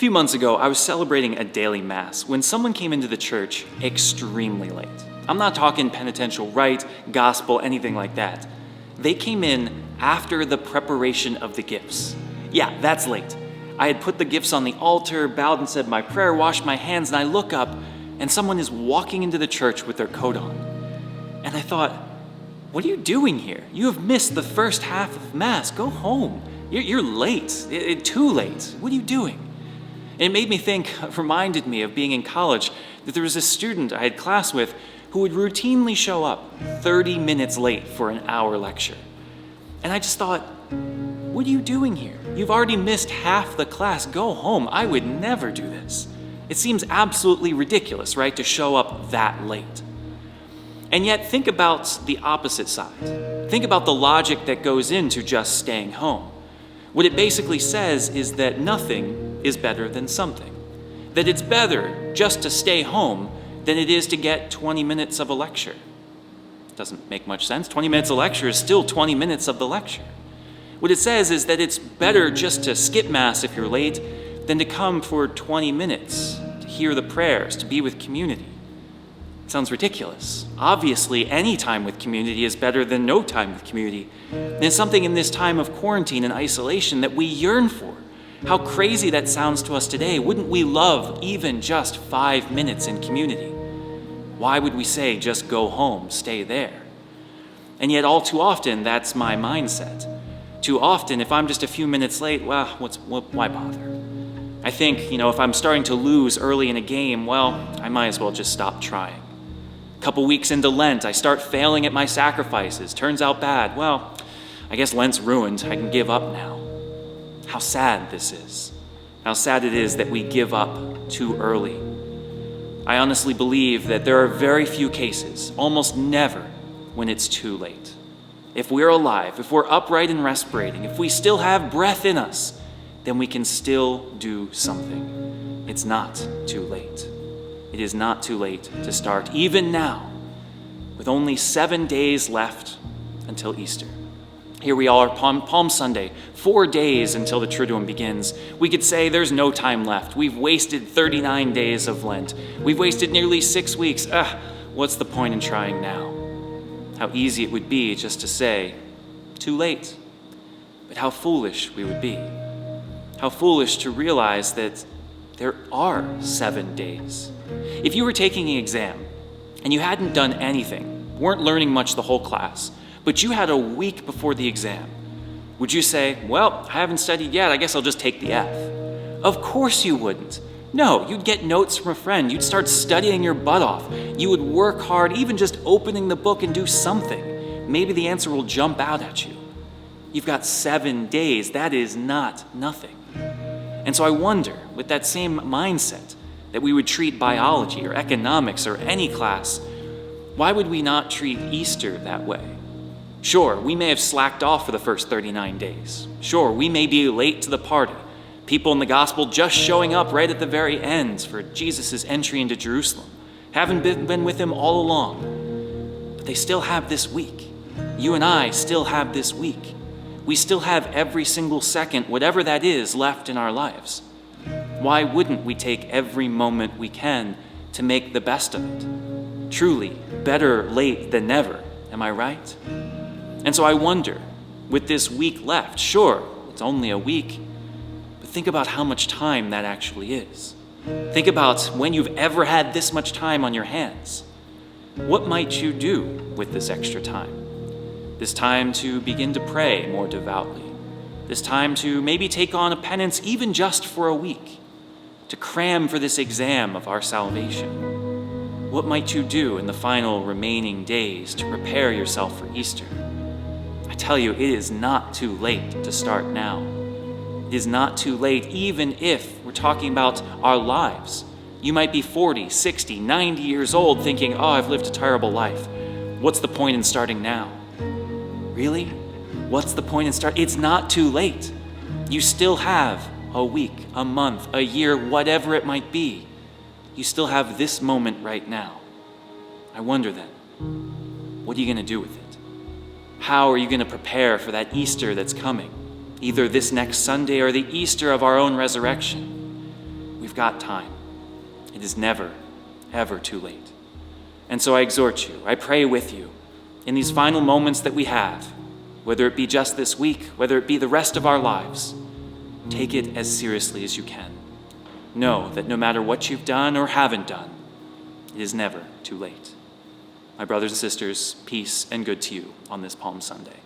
A few months ago, I was celebrating a daily mass when someone came into the church extremely late. I'm not talking penitential rite, gospel, anything like that. They came in after the preparation of the gifts. Yeah, that's late. I had put the gifts on the altar, bowed and said my prayer, washed my hands, and I look up, and someone is walking into the church with their coat on. And I thought, what are you doing here? You have missed the first half of Mass. Go home. You're late. Too late. What are you doing? And it made me think, reminded me of being in college, that there was a student I had class with who would routinely show up 30 minutes late for an hour lecture. And I just thought, what are you doing here? You've already missed half the class. Go home. I would never do this. It seems absolutely ridiculous, right, to show up that late. And yet, think about the opposite side. Think about the logic that goes into just staying home. What it basically says is that nothing is better than something. That it's better just to stay home than it is to get 20 minutes of a lecture. Doesn't make much sense. 20 minutes of lecture is still 20 minutes of the lecture. What it says is that it's better just to skip Mass if you're late than to come for 20 minutes, to hear the prayers, to be with community. Sounds ridiculous. Obviously, any time with community is better than no time with community. And it's something in this time of quarantine and isolation that we yearn for. How crazy that sounds to us today. Wouldn't we love even just 5 minutes in community? Why would we say just go home, stay there? And yet all too often, that's my mindset. Too often, if I'm just a few minutes late, well, why bother? I think, if I'm starting to lose early in a game, well, I might as well just stop trying. A couple weeks into Lent, I start failing at my sacrifices. Turns out bad. Well, I guess Lent's ruined. I can give up now. How sad this is. How sad it is that we give up too early. I honestly believe that there are very few cases, almost never, when it's too late. If we're alive, if we're upright and respirating, if we still have breath in us, then we can still do something. It's not too late. It is not too late to start, even now, with only 7 days left until Easter. Here we are, Palm Sunday, 4 days until the Triduum begins. We could say there's no time left. We've wasted 39 days of Lent. We've wasted nearly 6 weeks. What's the point in trying now? How easy it would be just to say, too late. But how foolish we would be. How foolish to realize that there are 7 days. If you were taking an exam and you hadn't done anything, weren't learning much the whole class, but you had a week before the exam, would you say, well, I haven't studied yet, I guess I'll just take the F? Of course you wouldn't. No, you'd get notes from a friend. You'd start studying your butt off. You would work hard, even just opening the book and do something. Maybe the answer will jump out at you. You've got 7 days. That is not nothing. And so I wonder, with that same mindset, that we would treat biology or economics or any class, why would we not treat Easter that way? Sure, we may have slacked off for the first 39 days. Sure, we may be late to the party. People in the gospel just showing up right at the very end for Jesus' entry into Jerusalem. Haven't been with him all along. But they still have this week. You and I still have this week. We still have every single second, whatever that is, left in our lives. Why wouldn't we take every moment we can to make the best of it? Truly, better late than never, am I right? And so I wonder, with this week left, sure, it's only a week, but think about how much time that actually is. Think about when you've ever had this much time on your hands. What might you do with this extra time? This time to begin to pray more devoutly. This time to maybe take on a penance even just for a week. To cram for this exam of our salvation. What might you do in the final remaining days to prepare yourself for Easter? I tell you, it is not too late to start now. It is not too late, even if we're talking about our lives. You might be 40, 60, 90 years old thinking, oh, I've lived a terrible life. What's the point in starting now? Really? What's the point in starting? It's not too late. You still have a week, a month, a year, whatever it might be. You still have this moment right now. I wonder then, what are you going to do with it? How are you going to prepare for that Easter that's coming? Either this next Sunday or the Easter of our own resurrection. we've got time. It is never, ever too late. And so I exhort you, I pray with you, in these final moments that we have, whether it be just this week, whether it be the rest of our lives, take it as seriously as you can. Know that no matter what you've done or haven't done, it is never too late. My brothers and sisters, peace and good to you on this Palm Sunday.